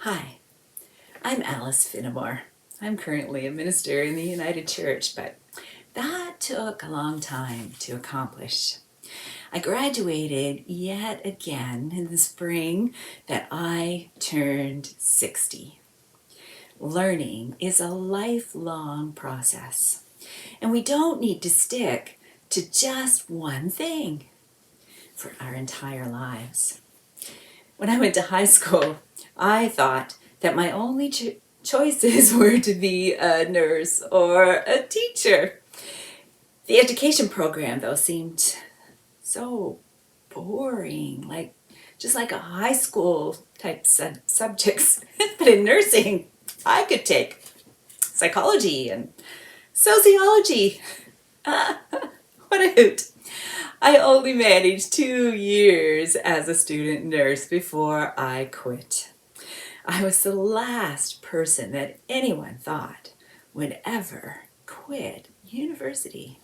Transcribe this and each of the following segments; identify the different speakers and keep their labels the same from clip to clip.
Speaker 1: Hi, I'm Alice Finnemore. I'm currently a minister in the United Church, but that took a long time to accomplish. I graduated yet again in the spring that I turned 60. Learning is a lifelong process, and we don't need to stick to just one thing for our entire lives. When I went to high school, I thought that my only choices were to be a nurse or a teacher. The education program, though, seemed so boring, just like a high school type subjects. But in nursing, I could take psychology and sociology. What a hoot. I only managed 2 years as a student nurse before I quit. I was the last person that anyone thought would ever quit university.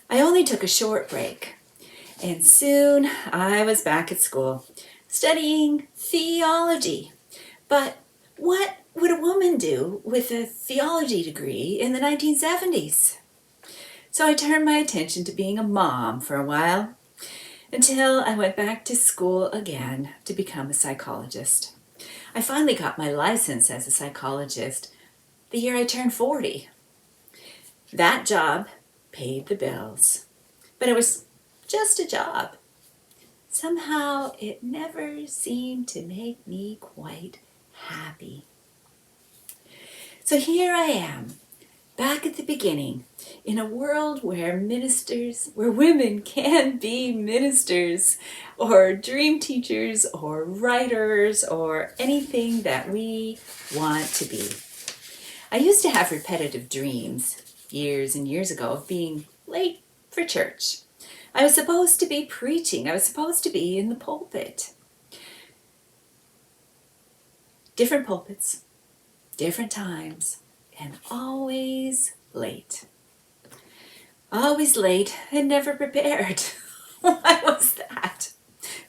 Speaker 1: I only took a short break, and soon I was back at school studying theology. But what would a woman do with a theology degree in the 1970s? So I turned my attention to being a mom for a while until I went back to school again to become a psychologist. I finally got my license as a psychologist the year I turned 40. That job paid the bills, but it was just a job. Somehow it never seemed to make me quite happy. So here I am, back at the beginning, in a world where women can be ministers, or dream teachers, or writers, or anything that we want to be. I used to have repetitive dreams years and years ago of being late for church. I was supposed to be preaching. I was supposed to be in the pulpit. Different pulpits, different times, and always late. Always late and never prepared. Why was that?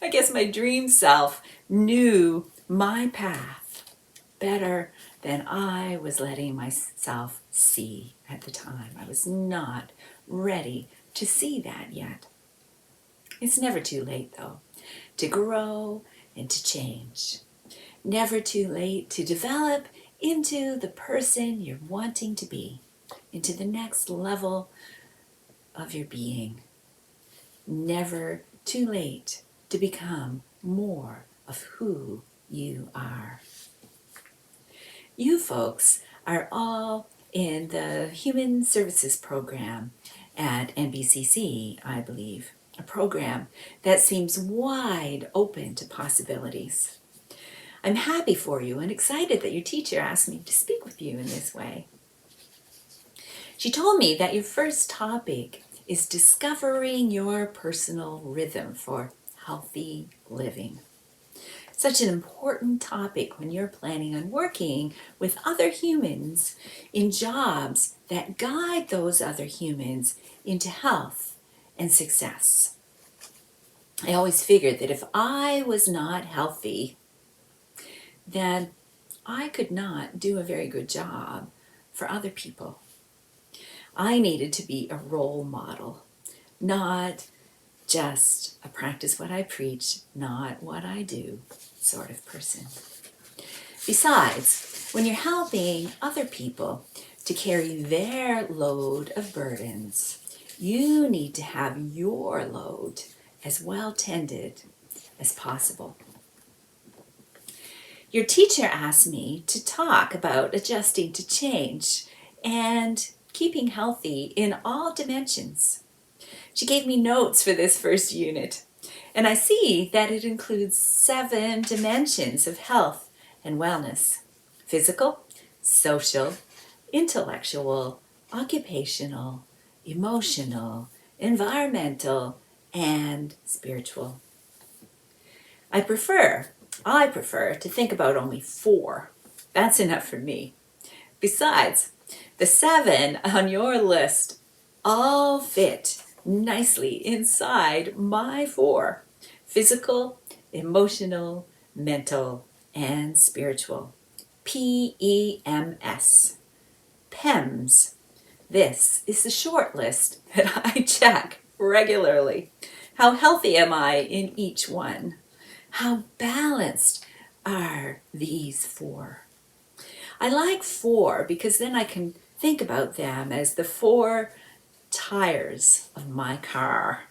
Speaker 1: I guess my dream self knew my path better than I was letting myself see at the time. I was not ready to see that yet. It's never too late, though, to grow and to change. Never too late to develop into the person you're wanting to be, into the next level of your being. Never too late to become more of who you are. You folks are all in the Human Services program at NBCC, I believe, a program that seems wide open to possibilities. I'm happy for you and excited that your teacher asked me to speak with you in this way. She told me that your first topic is discovering your personal rhythm for healthy living. Such an important topic when you're planning on working with other humans in jobs that guide those other humans into health and success. I always figured that if I was not healthy, then I could not do a very good job for other people. I needed to be a role model, not just a practice what I preach, not what I do sort of person. Besides, when you're helping other people to carry their load of burdens, you need to have your load as well tended as possible. Your teacher asked me to talk about adjusting to change and keeping healthy in all dimensions. She gave me notes for this first unit, and I see that it includes 7 dimensions of health and wellness: physical, social, intellectual, occupational, emotional, environmental, and spiritual. I prefer to think about only 4. That's enough for me. Besides, the 7 on your list all fit nicely inside my 4: physical, emotional, mental, and spiritual. PEMS. PEMS. This is the short list that I check regularly. How healthy am I in each one? How balanced are these four? I like four because then I can think about them as the four tires of my car.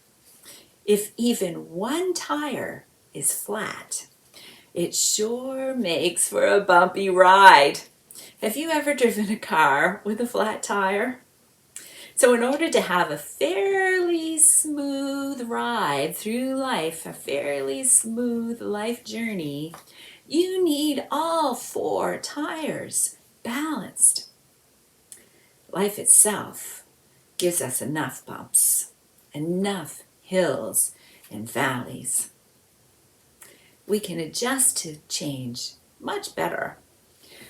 Speaker 1: If even one tire is flat, it sure makes for a bumpy ride. Have you ever driven a car with a flat tire? So in order to have a fairly smooth ride through life, a fairly smooth life journey, you need all four tires balanced. Life itself gives us enough bumps, enough hills and valleys. We can adjust to change much better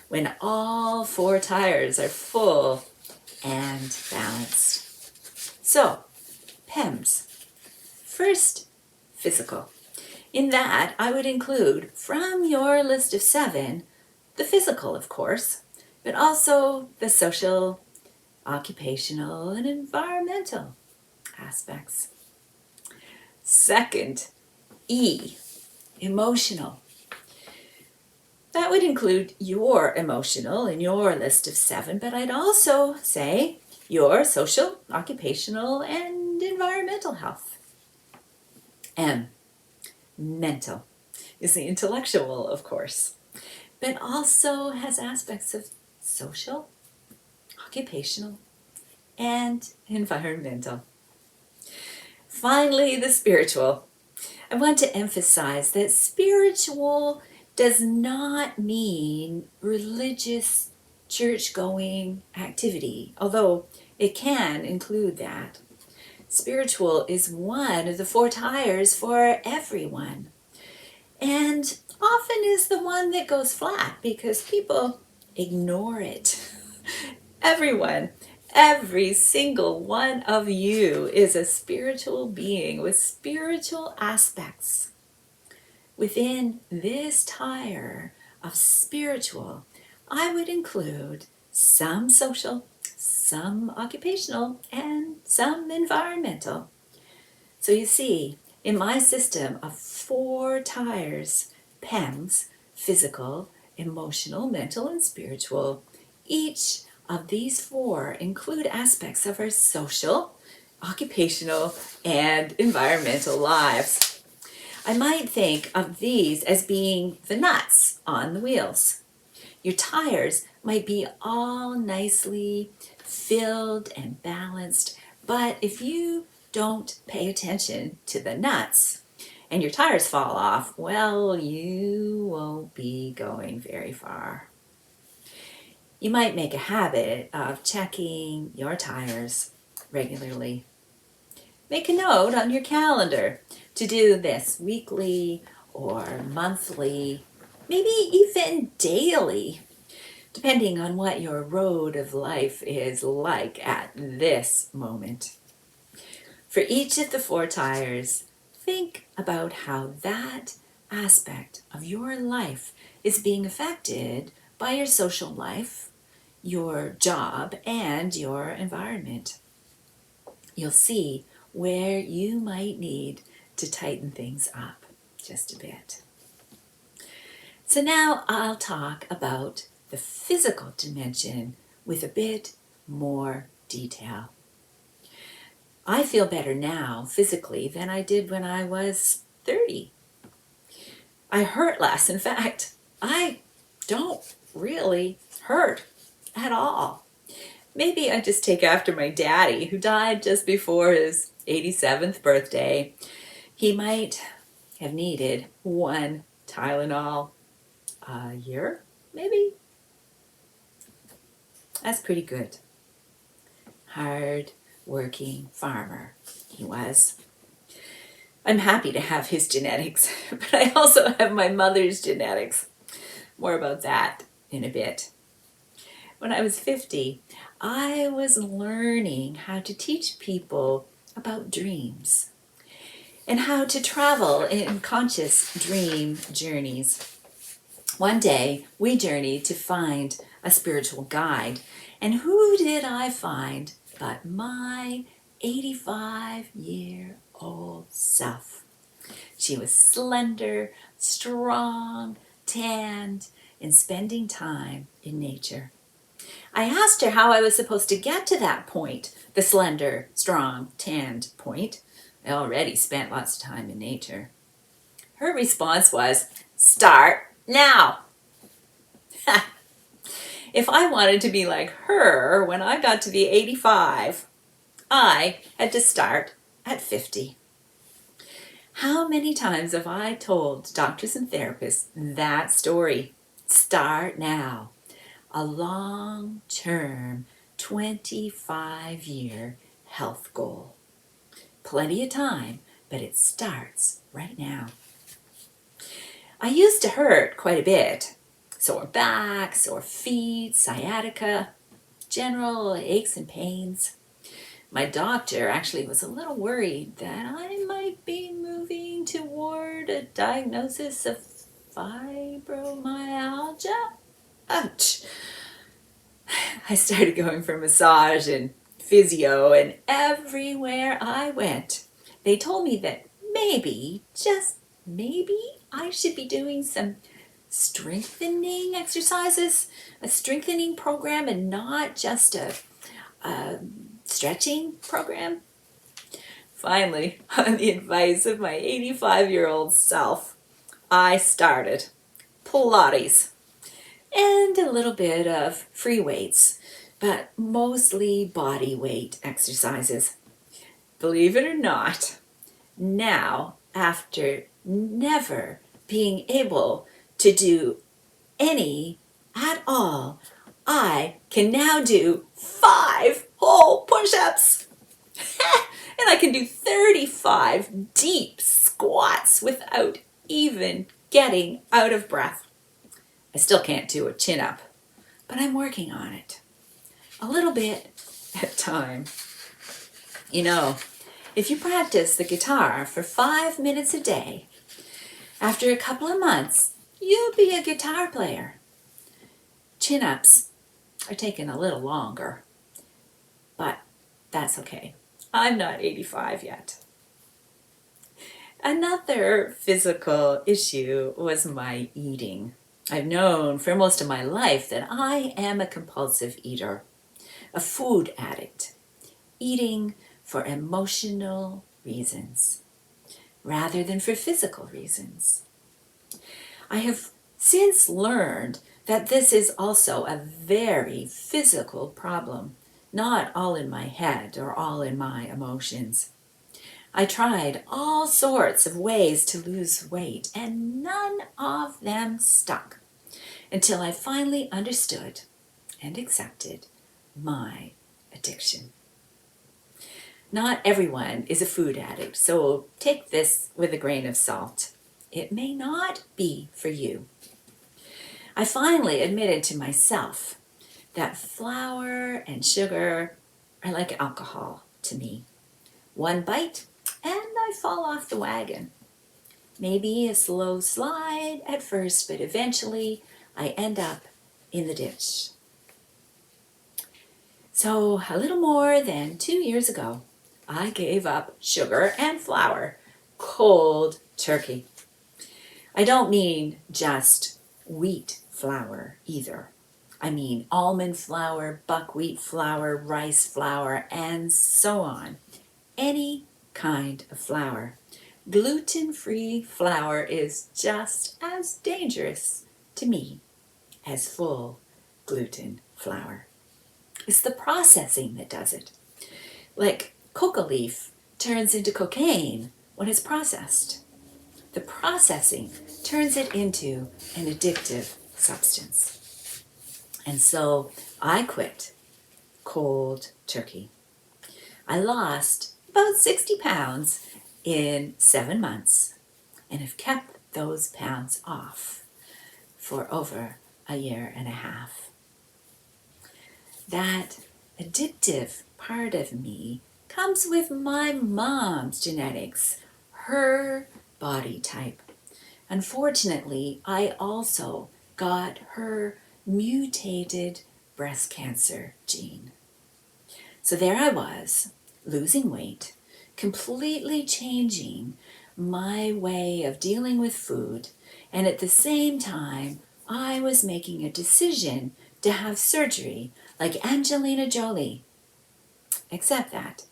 Speaker 1: when all four tires are full and balanced. So, PEMS. First, physical. In that, I would include, from your list of 7, the physical, of course, but also the social, occupational, and environmental aspects. Second, E, emotional. That would include your emotional in your list of 7, but I'd also say your social, occupational, and environmental health. M, mental, is the intellectual, of course, but also has aspects of social, occupational, and environmental. Finally, the spiritual. I want to emphasize that spiritual does not mean religious church-going activity, although it can include that. Spiritual is one of the 4 tires for everyone, and often is the one that goes flat because people ignore it. Everyone, every single one of you is a spiritual being with spiritual aspects. Within this tire of spiritual, I would include some social, some occupational, and some environmental. So you see, in my system of 4 tires, PEMS, physical, emotional, mental, and spiritual, each of these 4 include aspects of our social, occupational, and environmental lives. I might think of these as being the nuts on the wheels. Your tires might be all nicely filled and balanced, but if you don't pay attention to the nuts and your tires fall off, well, you won't be going very far. You might make a habit of checking your tires regularly. Make a note on your calendar to do this weekly or monthly, maybe even daily, depending on what your road of life is like at this moment. For each of the 4 tires, think about how that aspect of your life is being affected by your social life, your job, and your environment. You'll see where you might need to tighten things up just a bit. So now I'll talk about the physical dimension with a bit more detail. I feel better now physically than I did when I was 30. I hurt less. In fact, I don't really hurt at all. Maybe I just take after my daddy, who died just before his 87th birthday. He might have needed 1 Tylenol a year, maybe. That's pretty good. Hard-working farmer he was. I'm happy to have his genetics, but I also have my mother's genetics. More about that in a bit. When I was 50, I was learning how to teach people about dreams and how to travel in conscious dream journeys. One day, we journeyed to find a spiritual guide, and who did I find but my 85-year-old self? She was slender, strong, tanned, and spending time in nature. I asked her how I was supposed to get to that point, the slender, strong, tanned point. I already spent lots of time in nature. Her response was, "Start now." If I wanted to be like her when I got to be 85, I had to start at 50. How many times have I told doctors and therapists that story? Start now. A long-term 25-year health goal. Plenty of time, but it starts right now. I used to hurt quite a bit. Sore back, sore feet, sciatica, general aches and pains. My doctor actually was a little worried that I might be moving toward a diagnosis of fibromyalgia. Ouch. I started going for massage and physio, and everywhere I went, they told me that maybe, just maybe, I should be doing some strengthening exercises, a strengthening program, and not just a stretching program. Finally, on the advice of my 85-year-old self, I started Pilates and a little bit of free weights, but mostly body weight exercises. Believe it or not, now, after never being able to do any at all, I can now do 5 whole push-ups. And I can do 35 deep squats without even getting out of breath. I still can't do a chin-up, but I'm working on it. A little bit at a time. You know, if you practice the guitar for 5 minutes a day, after a couple of months, you'll be a guitar player. Chin-ups are taking a little longer, but that's okay. I'm not 85 yet. Another physical issue was my eating. I've known for most of my life that I am a compulsive eater, a food addict, eating for emotional reasons rather than for physical reasons. I have since learned that this is also a very physical problem, not all in my head or all in my emotions. I tried all sorts of ways to lose weight, and none of them stuck until I finally understood and accepted my addiction. Not everyone is a food addict, so take this with a grain of salt. It may not be for you. I finally admitted to myself that flour and sugar are like alcohol to me. One bite and I fall off the wagon. Maybe a slow slide at first, but eventually I end up in the ditch. So a little more than 2 years ago, I gave up sugar and flour cold turkey. I don't mean just wheat flour either. I mean almond flour, buckwheat flour, rice flour, and so on. Any kind of flour. Gluten-free flour is just as dangerous to me as full gluten flour. It's the processing that does it. Like coca leaf turns into cocaine when it's processed. The processing turns it into an addictive substance. And so I quit cold turkey. I lost about 60 pounds in 7 months and have kept those pounds off for over a year and a half. That addictive part of me comes with my mom's genetics, her body type. Unfortunately, I also got her mutated breast cancer gene. So there I was, losing weight, completely changing my way of dealing with food, and at the same time, I was making a decision to have surgery like Angelina Jolie, except that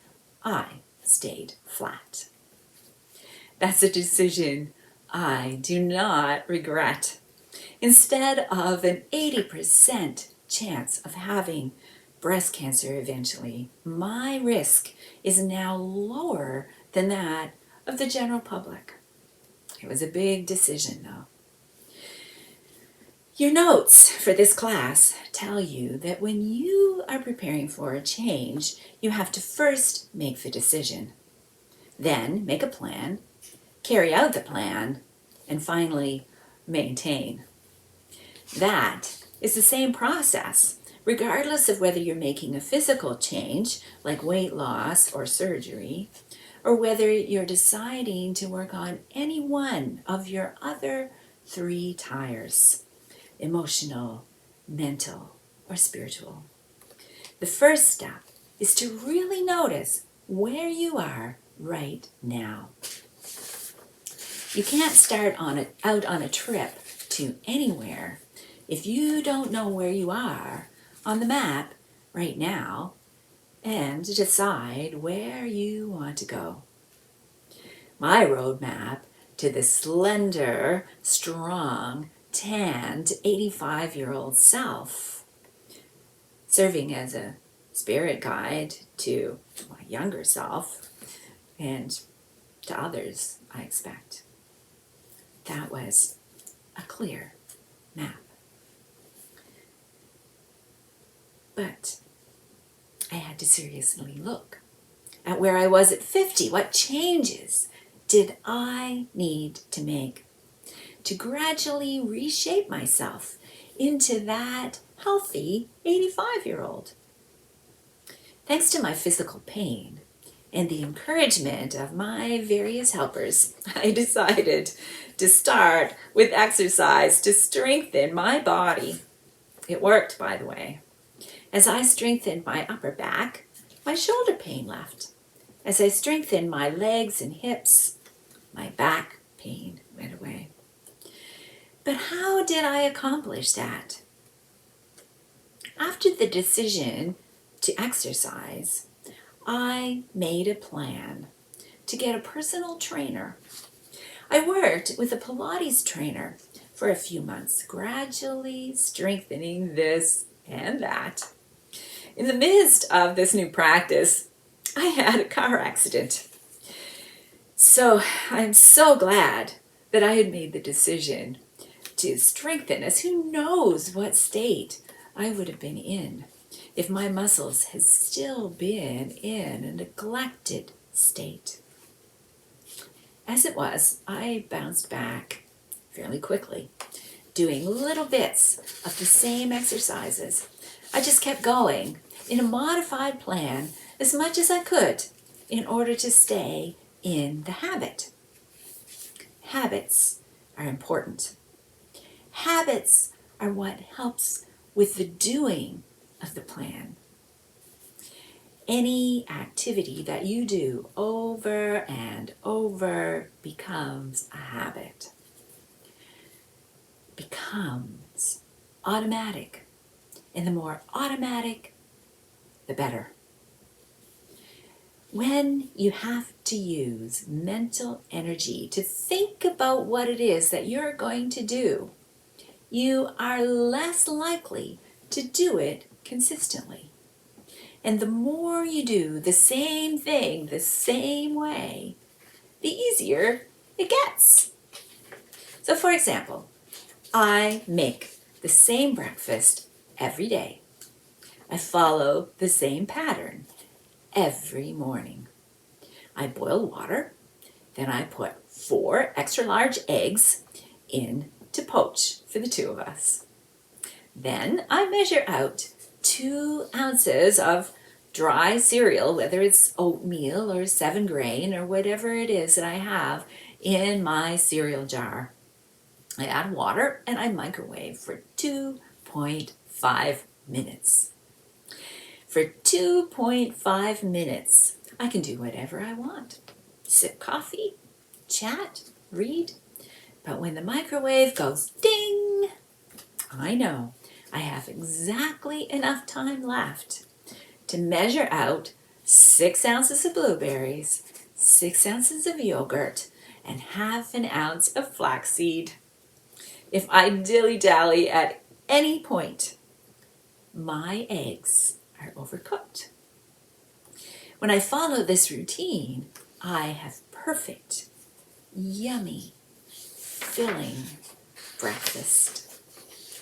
Speaker 1: I stayed flat. That's a decision I do not regret. Instead of an 80% chance of having breast cancer eventually, my risk is now lower than that of the general public. It was a big decision, though. Your notes for this class tell you that when you are preparing for a change, you have to first make the decision, then make a plan, carry out the plan, and finally maintain. That is the same process, regardless of whether you're making a physical change, like weight loss or surgery, or whether you're deciding to work on any one of your other 3 tires: emotional, mental, or spiritual. The first step is to really notice where you are right now. You can't start out on a trip to anywhere if you don't know where you are on the map right now and decide where you want to go. My roadmap to the slender, strong, tanned 85-year-old self, serving as a spirit guide to my younger self and to others, I expect. That was a clear map. But I had to seriously look at where I was at 50. What changes did I need to make to gradually reshape myself into that healthy 85-year-old? Thanks to my physical pain and the encouragement of my various helpers, I decided to start with exercise to strengthen my body. It worked, by the way. As I strengthened my upper back, my shoulder pain left. As I strengthened my legs and hips, my back pain went away. But how did I accomplish that? After the decision to exercise, I made a plan to get a personal trainer. I worked with a Pilates trainer for a few months, gradually strengthening this and that. In the midst of this new practice, I had a car accident. So I'm so glad that I had made the decision to strengthen, as who knows what state I would have been in if my muscles had still been in a neglected state. As it was, I bounced back fairly quickly, doing little bits of the same exercises. I just kept going in a modified plan as much as I could in order to stay in the habit. Habits are important. Habits are what helps with the doing of the plan. Any activity that you do over and over becomes a habit. Becomes automatic. And the more automatic, the better. When you have to use mental energy to think about what it is that you're going to do, you are less likely to do it consistently. And the more you do the same thing the same way, the easier it gets. So for example, I make the same breakfast every day. I follow the same pattern every morning. I boil water, then I put 4 extra large eggs in to poach for the 2 of us. Then I measure out 2 ounces of dry cereal, whether it's oatmeal or 7 grain or whatever it is that I have in my cereal jar. I add water and I microwave for 2.5 minutes. For 2.5 minutes, I can do whatever I want. Sip coffee, chat, read. But when the microwave goes ding, I know I have exactly enough time left to measure out 6 ounces of blueberries, 6 ounces of yogurt, and ½ ounce of flaxseed. If I dilly-dally at any point, my eggs are overcooked. When I follow this routine, I have perfect, yummy, filling breakfast.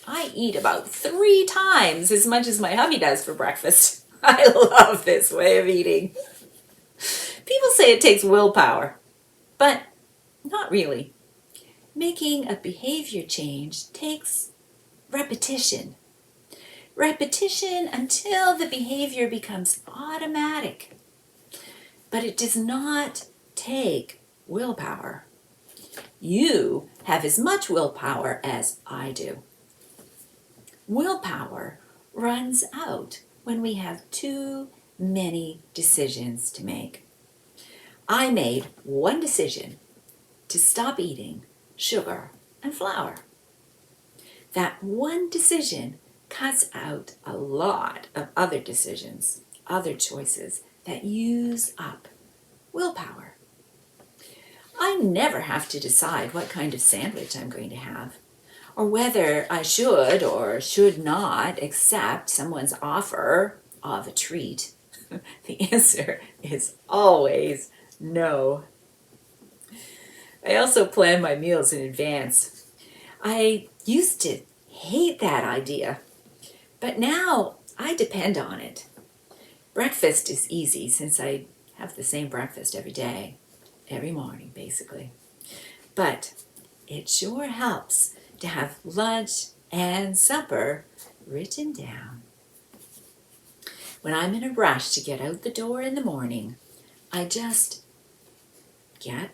Speaker 1: I eat about 3 times as much as my hubby does for breakfast. I love this way of eating. People say it takes willpower, but not really. Making a behavior change takes repetition. Repetition until the behavior becomes automatic. But it does not take willpower. You have as much willpower as I do. Willpower runs out when we have too many decisions to make. I made one decision to stop eating sugar and flour. That one decision cuts out a lot of other decisions, other choices that use up willpower. I never have to decide what kind of sandwich I'm going to have, or whether I should or should not accept someone's offer of a treat. The answer is always no. I also plan my meals in advance. I used to hate that idea, but now I depend on it. Breakfast is easy since I have the same breakfast every day, every morning basically. But it sure helps to have lunch and supper written down. When I'm in a rush to get out the door in the morning, I just get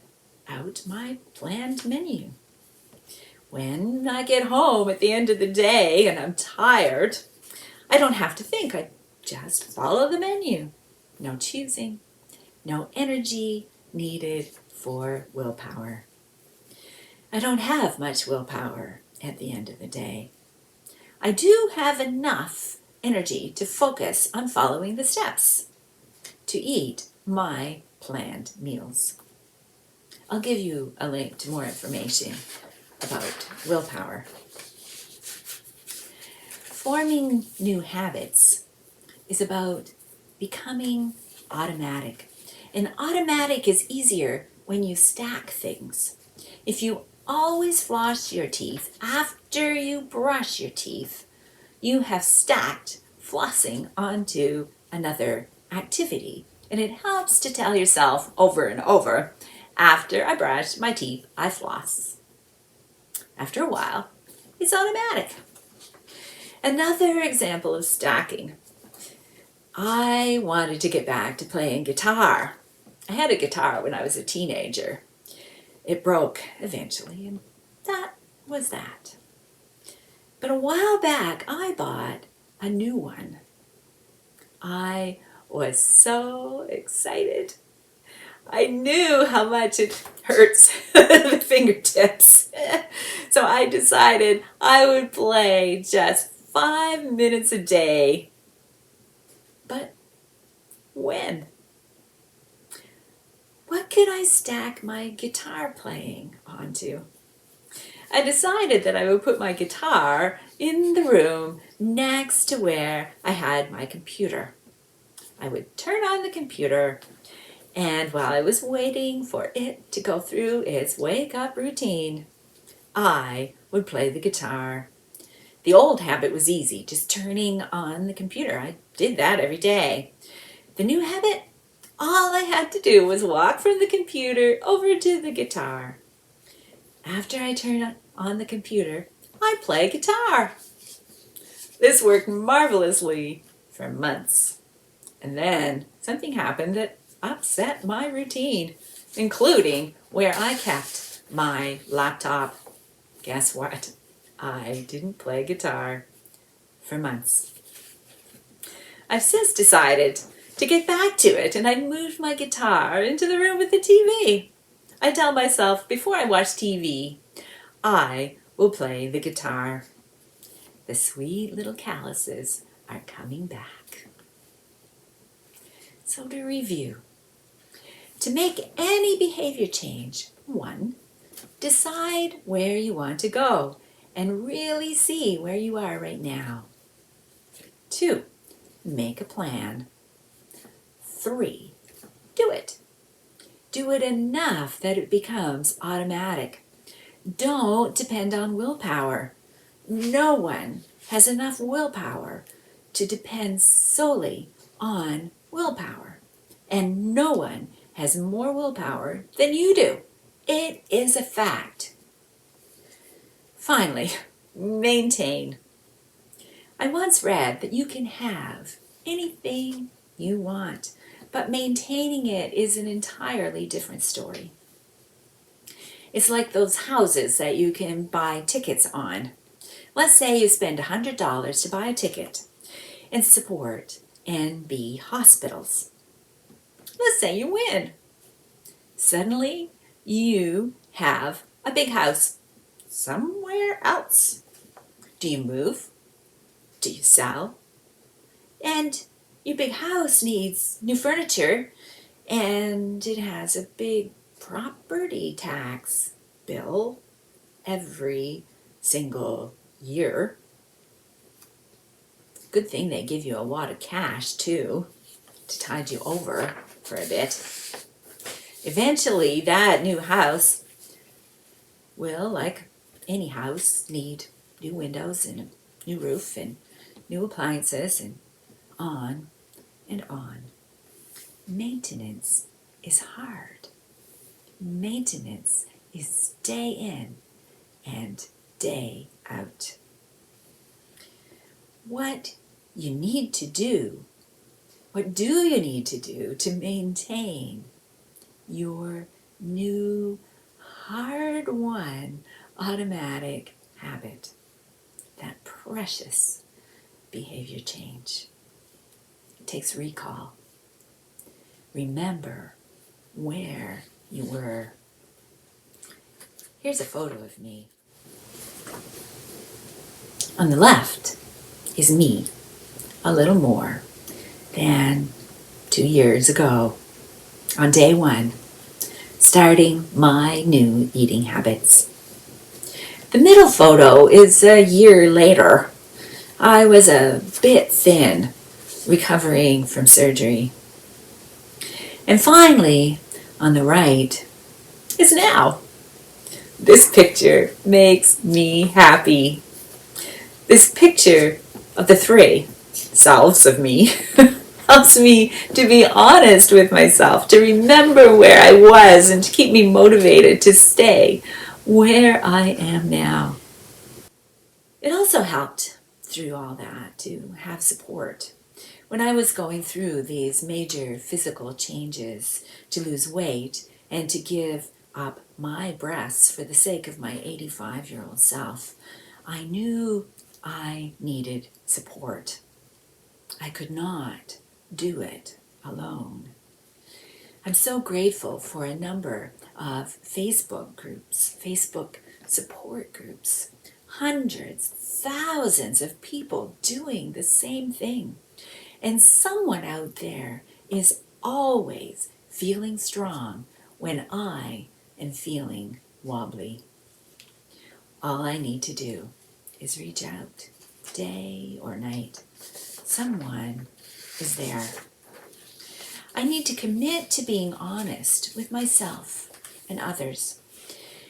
Speaker 1: out my planned menu. When I get home at the end of the day and I'm tired, I don't have to think. I just follow the menu. No choosing, no energy needed for willpower. I don't have much willpower at the end of the day. I do have enough energy to focus on following the steps, to eat my planned meals. I'll give you a link to more information about willpower. Forming new habits is about becoming automatic. And automatic is easier when you stack things. If you always floss your teeth after you brush your teeth, you have stacked flossing onto another activity. And it helps to tell yourself over and over, after I brush my teeth, I floss. After a while, it's automatic. Another example of stacking. I wanted to get back to playing guitar. I had a guitar when I was a teenager. It broke eventually, and that was that. But a while back, I bought a new one. I was so excited. I knew how much it hurts the fingertips. So I decided I would play just 5 minutes a day. But when? What could I stack my guitar playing onto? I decided that I would put my guitar in the room next to where I had my computer. I would turn on the computer, and while I was waiting for it to go through its wake-up routine, I would play the guitar. The old habit was easy, just turning on the computer. I did that every day. The new habit, all I had to do was walk from the computer over to the guitar. After I turn on the computer, I play guitar. This worked marvelously for months. And then something happened that upset my routine, including where I kept my laptop. guess what? I didn't play guitar for months. I've since decided to get back to it, and I moved my guitar into the room with the TV. I tell myself before I watch TV, I will play the guitar. The sweet little calluses are coming back. So to review, to make any behavior change, 1, decide where you want to go and really see where you are right now. 2, make a plan. 3, do it. Do it enough that it becomes automatic. Don't depend on willpower. No one has enough willpower to depend solely on willpower. And no one has more willpower than you do. It is a fact. Finally, maintain. I once read that you can have anything you want, but maintaining it is an entirely different story. It's like those houses that you can buy tickets on. Let's say you spend $100 to buy a ticket and support NB hospitals. Let's say you win. Suddenly, you have a big house somewhere else. Do you move? Do you sell? And your big house needs new furniture, and it has a big property tax bill every single year. Good thing they give you a lot of cash too to tide you over for a bit. Eventually that new house will, like any house, need new windows and a new roof and new appliances and on and on. Maintenance is hard. Maintenance is day in and day out. What do you need to do to maintain your new hard-won automatic habit, that precious behavior change? It takes recall. Remember where you were. Here's a photo of me. On the left is me, a little more than 2 years ago, on day 1, starting my new eating habits. The middle photo is a year later. I was a bit thin, recovering from surgery. And finally, on the right, is now. This picture makes me happy. This picture of the 3 selves of me helps me to be honest with myself, to remember where I was, and to keep me motivated to stay where I am now. It also helped through all that to have support. When I was going through these major physical changes, to lose weight and to give up my breasts for the sake of my 85-year-old self, I knew I needed support. I could not do it alone. I'm so grateful for a number of Facebook groups, Facebook support groups, hundreds, thousands of people doing the same thing. And someone out there is always feeling strong when I am feeling wobbly. All I need to do is reach out, day or night. Someone is there. I need to commit to being honest with myself and others,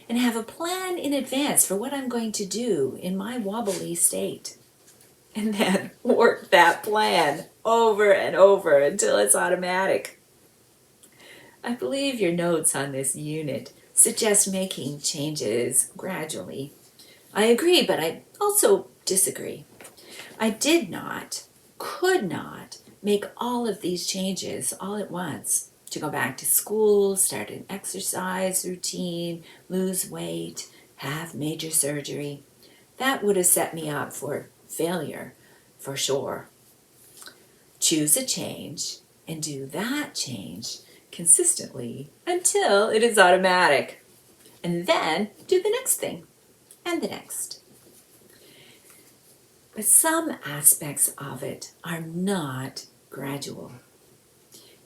Speaker 1: and have a plan in advance for what I'm going to do in my wobbly state. And then work that plan over and over until it's automatic. I believe your notes on this unit suggest making changes gradually. I agree, but I also disagree. I could not make all of these changes all at once. To go back to school, start an exercise routine, lose weight, have major surgery. That would have set me up for failure, for sure. Choose a change and do that change consistently until it is automatic. And then do the next thing and the next. But some aspects of it are not gradual.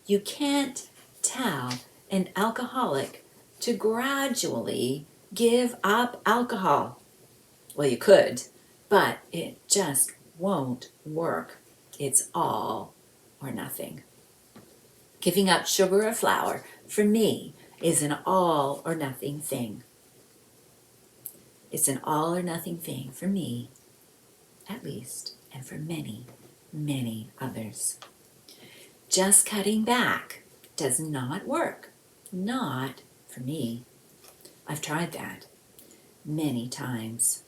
Speaker 1: You can't tell an alcoholic to gradually give up alcohol. Well, you could, but it just won't work. It's all or nothing. Giving up sugar or flour, for me, is an all or nothing thing. It's an all or nothing thing for me, at least, and for many, many others. Just cutting back does not work. Not for me. I've tried that many times.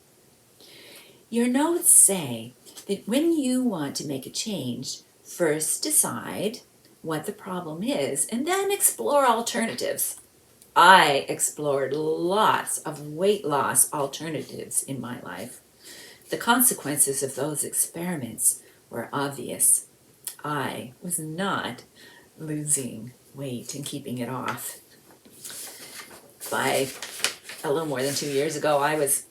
Speaker 1: Your notes say that when you want to make a change, first decide what the problem is and then explore alternatives. I explored lots of weight loss alternatives in my life. The consequences of those experiments were obvious. I was not losing weight and keeping it off. By a little more than 2 years ago, I was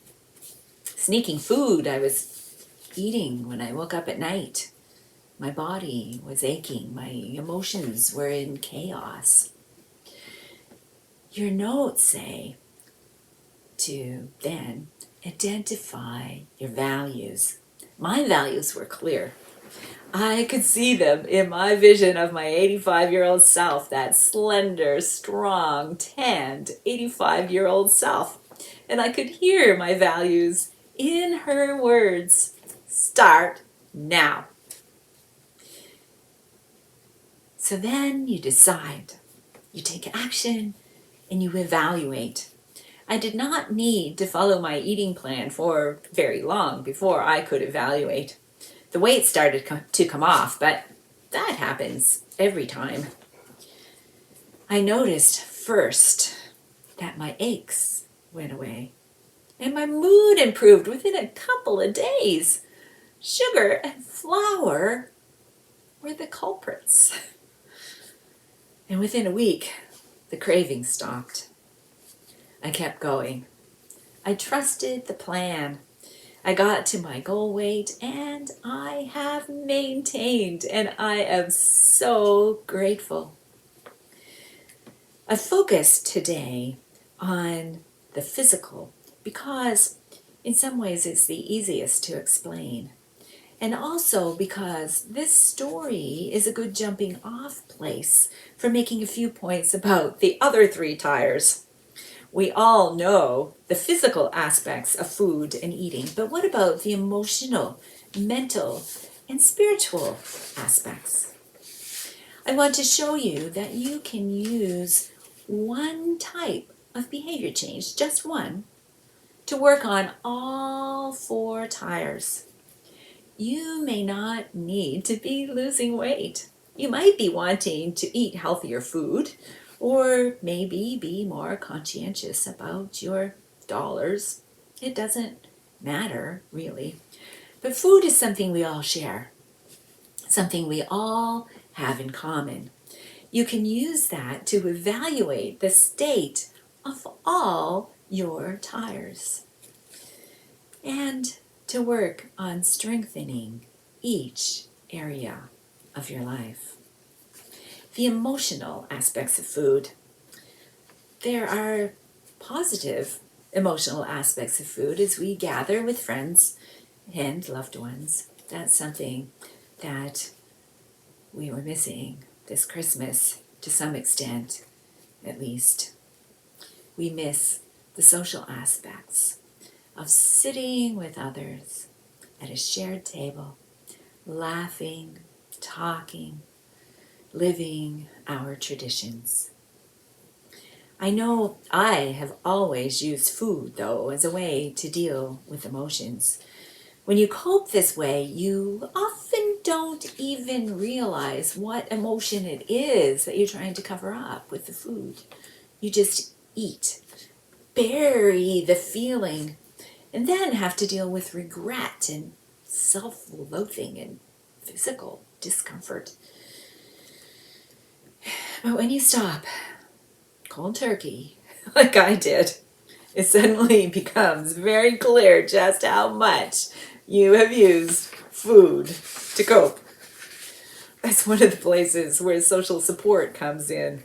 Speaker 1: sneaking food. I was eating when I woke up at night. My body was aching. My emotions were in chaos. Your notes say to then identify your values. My values were clear. I could see them in my vision of my 85-year-old self, that slender, strong, tanned 85-year-old self. And I could hear my values in her words. Start now. So then you decide, you take action, and you evaluate. I did not need to follow my eating plan for very long before I could evaluate. The weight started to come off, but that happens every time. I noticed first that my aches went away and my mood improved within a couple of days. Sugar and flour were the culprits. And within a week, the craving stopped. I kept going. I trusted the plan. I got to my goal weight and I have maintained, and I am so grateful. I focused today on the physical because in some ways it's the easiest to explain. And also because this story is a good jumping off place for making a few points about the other 3 tires. We all know the physical aspects of food and eating, but what about the emotional, mental, and spiritual aspects? I want to show you that you can use one type of behavior change, just one, to work on all 4 tires. You may not need to be losing weight. You might be wanting to eat healthier food, or maybe be more conscientious about your dollars. It doesn't matter, really. But food is something we all share, something we all have in common. You can use that to evaluate the state of all your tires and to work on strengthening each area of your life. The emotional aspects of food. There are positive emotional aspects of food as we gather with friends and loved ones. That's something that we were missing this Christmas to some extent, at least. We miss the social aspects of sitting with others at a shared table, laughing, talking, living our traditions. I know I have always used food, though, as a way to deal with emotions. When you cope this way, you often don't even realize what emotion it is that you're trying to cover up with the food. You just eat. bury the feeling, and then have to deal with regret and self-loathing and physical discomfort. But when you stop cold turkey, like I did, it suddenly becomes very clear just how much you have used food to cope. That's one of the places where social support comes in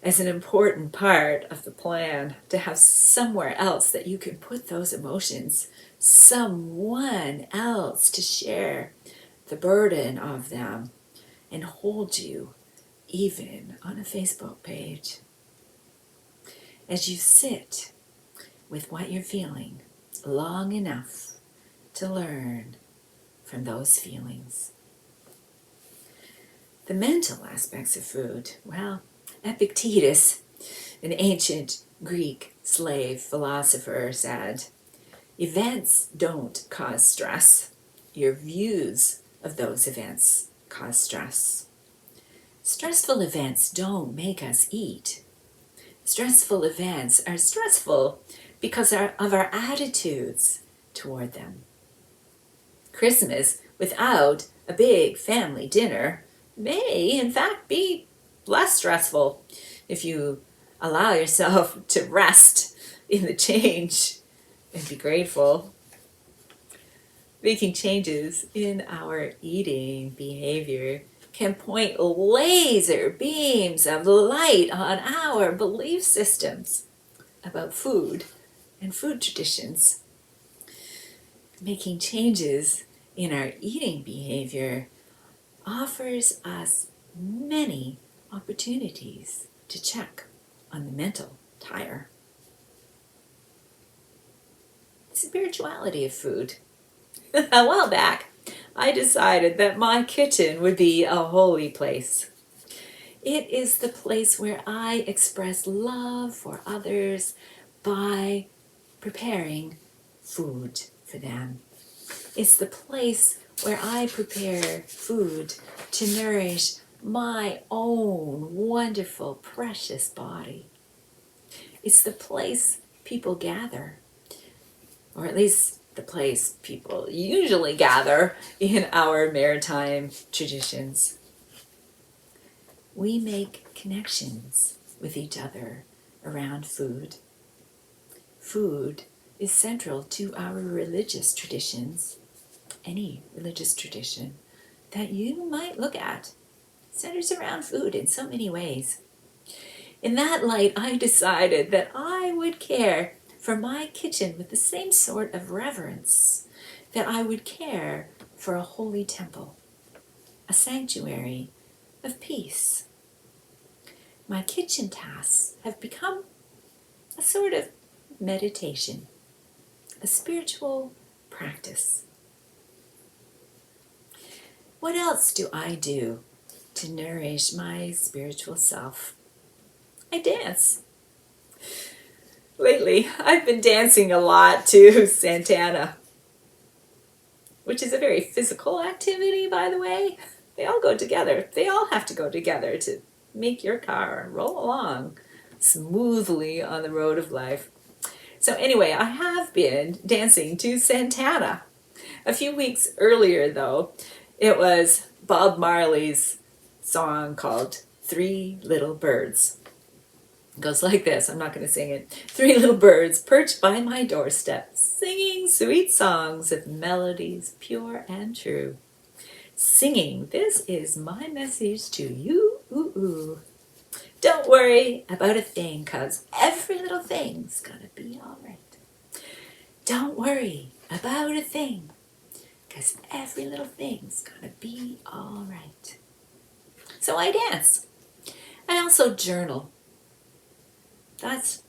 Speaker 1: as an important part of the plan, to have somewhere else that you can put those emotions, someone else to share the burden of them and hold you, even on a Facebook page. As you sit with what you're feeling long enough to learn from those feelings. The mental aspects of food, well, Epictetus, an ancient Greek slave philosopher, said, "Events don't cause stress. Your views of those events cause stress." Stressful events don't make us eat. Stressful events are stressful because of our attitudes toward them. Christmas without a big family dinner may, in fact, be less stressful if you allow yourself to rest in the change and be grateful. Making changes in our eating behavior can point laser beams of light on our belief systems about food and food traditions. Making changes in our eating behavior offers us many opportunities to check on the mental tire. Spirituality of food. A while back, I decided that my kitchen would be a holy place. It is the place where I express love for others by preparing food for them. It's the place where I prepare food to nourish my own wonderful, precious body. It's the place people gather, or at least the place people usually gather in our maritime traditions. We make connections with each other around food. Food is central to our religious traditions. Any religious tradition that you might look at centers around food in so many ways. In that light, I decided that I would care for my kitchen with the same sort of reverence that I would care for a holy temple, a sanctuary of peace. My kitchen tasks have become a sort of meditation, a spiritual practice. What else do I do to nourish my spiritual self? I dance. Lately, I've been dancing a lot to Santana, which is a very physical activity, by the way. They all go together. They all have to go together to make your car roll along smoothly on the road of life. So anyway, I have been dancing to Santana. A few weeks earlier, though, it was Bob Marley's song called "Three Little Birds." It goes like this. I'm not going to sing it. "Three little birds perched by my doorstep, singing sweet songs of melodies pure and true. Singing, this is my message to you. Ooh, ooh. Don't worry about a thing, 'cause every little thing's gonna be all right. Don't worry about a thing, 'cause every little thing's gonna be all right." So I dance. I also journal. That's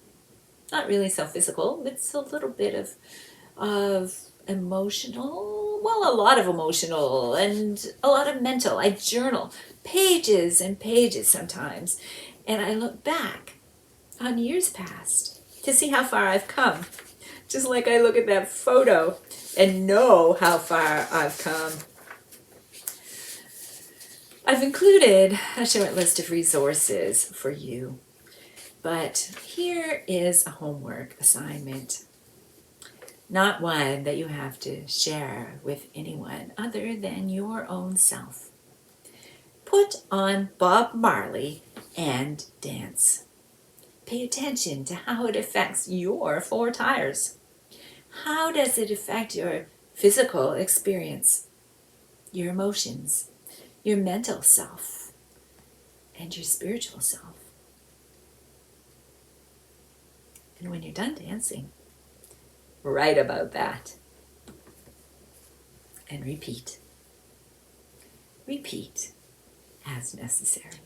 Speaker 1: not really so physical. It's a little bit of emotional, well, a lot of emotional and a lot of mental. I journal pages and pages sometimes, and I look back on years past to see how far I've come. Just like I look at that photo and know how far I've come. I've included a short list of resources for you. But here is a homework assignment, not one that you have to share with anyone other than your own self. Put on Bob Marley and dance. Pay attention to how it affects your four tires. How does it affect your physical experience, your emotions, your mental self, and your spiritual self? And when you're done dancing, write about that. And repeat. Repeat as necessary.